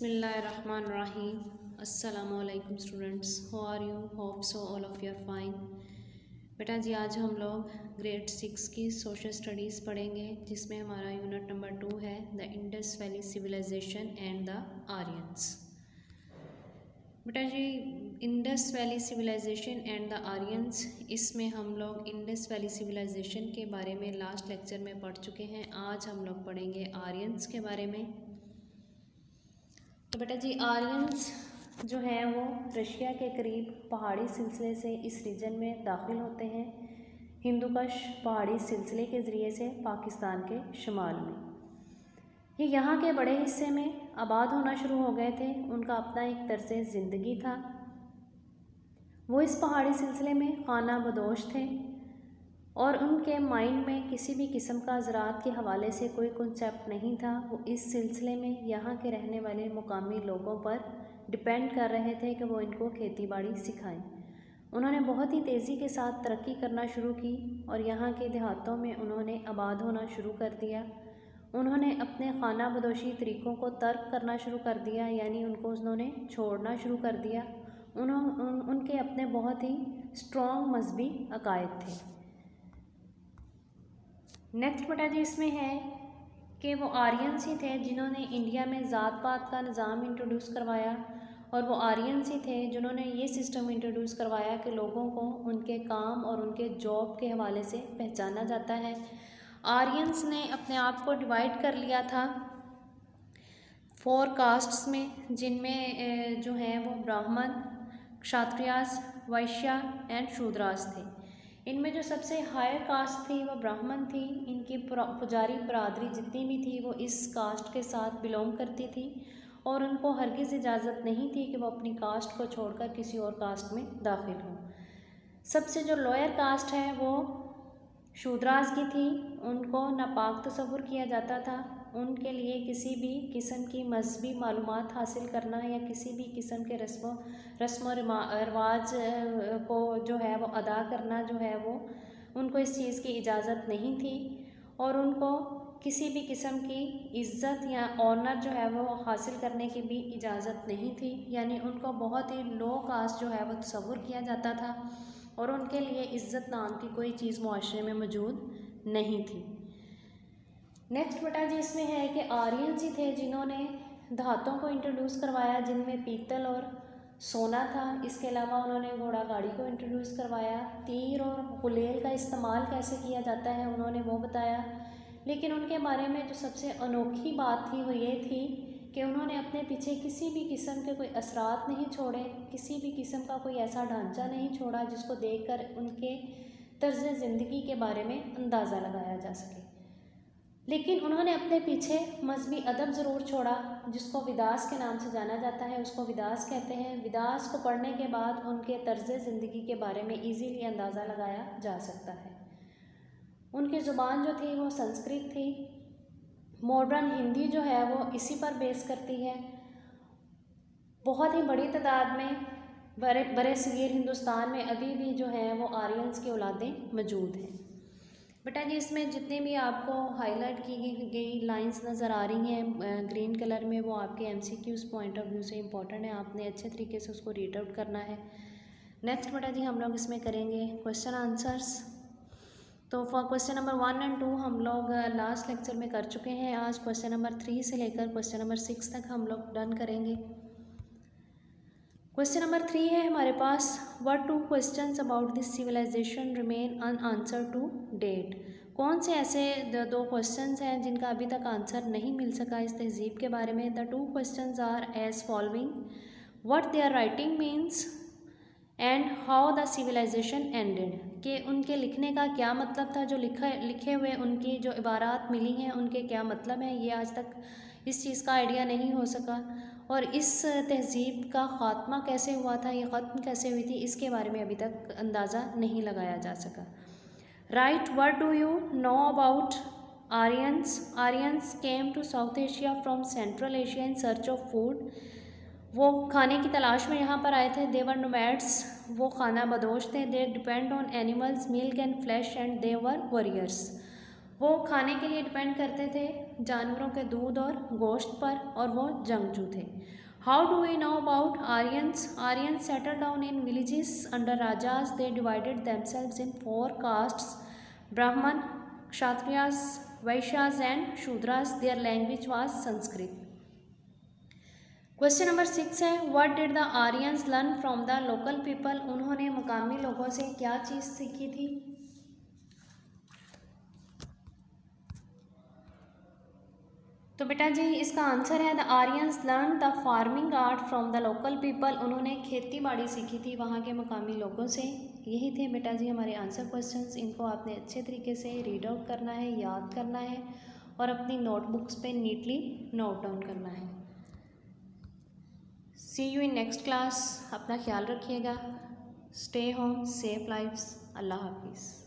Bismillahirrahmanirrahim. Assalamualaikum students. How are you? Hope so all of you are fine. बेटा जी आज हम लोग grade 6 की सोशल स्टडीज़ पढ़ेंगे जिसमें हमारा यूनिट नंबर 2 है the Indus valley civilisation and the Aryans. बेटा जी Indus valley civilisation and the Aryans, इसमें हम लोग इंडस वैली सिविलाइजेशन के बारे में लास्ट लेक्चर में पढ़ चुके हैं। आज हम लोग पढ़ेंगे आर्यंस के बारे में। तो बेटा जी आर्यंस जो है वो रशिया के करीब पहाड़ी सिलसिले से इस रीजन में दाखिल होते हैं, हिंदुकुश पहाड़ी सिलसिले के ज़रिए से पाकिस्तान के शुमाल में। ये यहाँ के बड़े हिस्से में आबाद होना शुरू हो गए थे। उनका अपना एक तर्ज़ ज़िंदगी था। वो इस पहाड़ी सिलसिले में खाना बदोश थे और उनके माइंड में किसी भी किस्म का ज़राअत के हवाले से कोई कॉन्सेप्ट नहीं था। वो इस सिलसिले में यहाँ के रहने वाले मुकामी लोगों पर डिपेंड कर रहे थे कि वो इनको खेती बाड़ी सिखाएं। उन्होंने बहुत ही तेज़ी के साथ तरक्की करना शुरू की और यहाँ के देहातों में उन्होंने आबाद होना शुरू कर दिया। उन्होंने अपने खाना बदोशी तरीक़ों को तर्क करना शुरू कर दिया, यानी उन्होंने छोड़ना शुरू कर दिया। उनके अपने बहुत ही स्ट्रॉन्ग मजहबी अकायद थे। नेक्स्ट बेटा जी इसमें है कि वो आर्यंस ही थे जिन्होंने इंडिया में ज़ात पात का निज़ाम इंट्रोड्यूस करवाया, और वो आर्यंस ही थे जिन्होंने ये सिस्टम इंट्रोड्यूस करवाया कि लोगों को उनके काम और उनके जॉब के हवाले से पहचाना जाता है। आर्यंस ने अपने आप को डिवाइड कर लिया था 4 कास्ट्स में, जिनमें जो हैं वो ब्राह्मण, क्षत्रियास, वैश्य एंड शूद्रास थे। इनमें जो सबसे हायर कास्ट थी वो ब्राह्मण थी। इनकी पुजारी बरादरी जितनी भी थी वो इस कास्ट के साथ बिलोंग करती थी और उनको हरगिज़ इजाज़त नहीं थी कि वो अपनी कास्ट को छोड़कर किसी और कास्ट में दाखिल हों। सबसे जो लोअर कास्ट है वो शूद्रास की थी। उनको नापाक तस्वुर किया जाता था। उनके लिए किसी भी किस्म की मजहबी मालूमात हासिल करना या किसी भी किस्म के रस्म रिवाज को जो है वो अदा करना जो है वो उनको इस चीज़ की इजाज़त नहीं थी, और उनको किसी भी किस्म की इज़्ज़त या ऑनर जो है वो हासिल करने की भी इजाज़त नहीं थी। यानी उनको बहुत ही लो कास्ट जो है वो तस्वुर किया जाता था और उनके लिए इज़्ज़त नाम की कोई चीज़ मुआशरे में मौजूद नहीं थी। नेक्स्ट बेटा जी इसमें है कि आर्यंस ही थे जिन्होंने धातों को इंट्रोड्यूस करवाया, जिनमें पीतल और सोना था। इसके अलावा उन्होंने घोड़ा गाड़ी को इंट्रोड्यूस करवाया। तीर और गुलेल का इस्तेमाल कैसे किया जाता है उन्होंने वो बताया। लेकिन उनके बारे में जो सबसे अनोखी बात थी वो ये थी कि उन्होंने अपने पीछे किसी भी किस्म के कोई असरात नहीं छोड़े, किसी भी किस्म का कोई ऐसा ढांचा नहीं छोड़ा जिसको देखकर उनके तर्ज़ ज़िंदगी के बारे में अंदाज़ा लगाया जा सके। लेकिन उन्होंने अपने पीछे मजहबी अदब ज़रूर छोड़ा, जिसको विदास के नाम से जाना जाता है। उसको विदास कहते हैं। विदास को पढ़ने के बाद उनके तर्ज़ ज़िंदगी के बारे में ईज़िली अंदाज़ा लगाया जा सकता है। उनकी ज़ुबान जो थी वो संस्कृत थी। मॉडर्न हिंदी जो है वो इसी पर बेस करती है। बहुत ही बड़ी तादाद में बड़े सगीर हिंदुस्तान में अभी भी जो है वो आर्यंस की औलादें मौजूद हैं। बेटा जी इसमें जितने भी आपको हाईलाइट की गई लाइंस नज़र आ रही हैं ग्रीन कलर में, वो आपके MCQs पॉइंट ऑफ व्यू से इम्पॉर्टेंट है। आपने अच्छे तरीके से उसको रीड आउट करना है। नेक्स्ट बेटा जी हम लोग इसमें करेंगे क्वेश्चन आंसर्स। तो फॉर क्वेश्चन नंबर 1 और 2 हम लोग लास्ट लेक्चर में कर चुके हैं। आज क्वेश्चन नंबर 3 से लेकर क्वेश्चन नंबर 6 तक हम लोग डन करेंगे। क्वेश्चन नंबर 3 है हमारे पास, what 2 questions about this civilisation remain unanswered to date. कौन से ऐसे 2 क्वेश्चंस हैं जिनका अभी तक आंसर नहीं मिल सका इस तहजीब के बारे में। The 2 questions are as following, what their writing means and how the civilization ended. कि उनके लिखने का क्या मतलब था, जो लिखे हुए उनकी जो इबारात मिली हैं उनके क्या मतलब हैं, ये आज तक इस चीज़ का आइडिया नहीं हो सका। और इस तहजीब का ख़ात्मा कैसे हुआ था, ये ख़त्म कैसे हुई थी, इसके बारे में अभी तक अंदाज़ा नहीं लगाया जा सका। Right, what do you know about Aryans. Aryans came to South Asia from Central Asia in search of food. वो खाने की तलाश में यहाँ पर आए थे। दे वर नोमैड्स, वो खाना बदोश थे। They depend on animals, milk and flash and they were warriors. वो खाने के लिए डिपेंड करते थे जानवरों के दूध और गोश्त पर, और वो जंगजू थे। How do we know about Aryans? Aryans settle down in villages under rajas. They divided themselves in 4 castes: Brahman, Kshatriyas, Vaishyas and Shudras. Their language was Sanskrit. Question number 6 है, what did the Aryans learn from the local people? उन्होंने मकामी लोगों से क्या चीज़ सीखी थी? तो बेटा जी इसका आंसर है the Aryans learn the farming art from the local people. उन्होंने खेती बाड़ी सीखी थी वहाँ के मकामी लोगों से। यही थे बेटा जी हमारे आंसर क्वेश्चंस। इनको आपने अच्छे तरीके से रीड आउट करना है, याद करना है और अपनी नोटबुक्स पे नीटली नोट डाउन करना है। See you in next class. अपना ख्याल रखिएगा। Stay home, save lives. अल्लाह हाफिज़।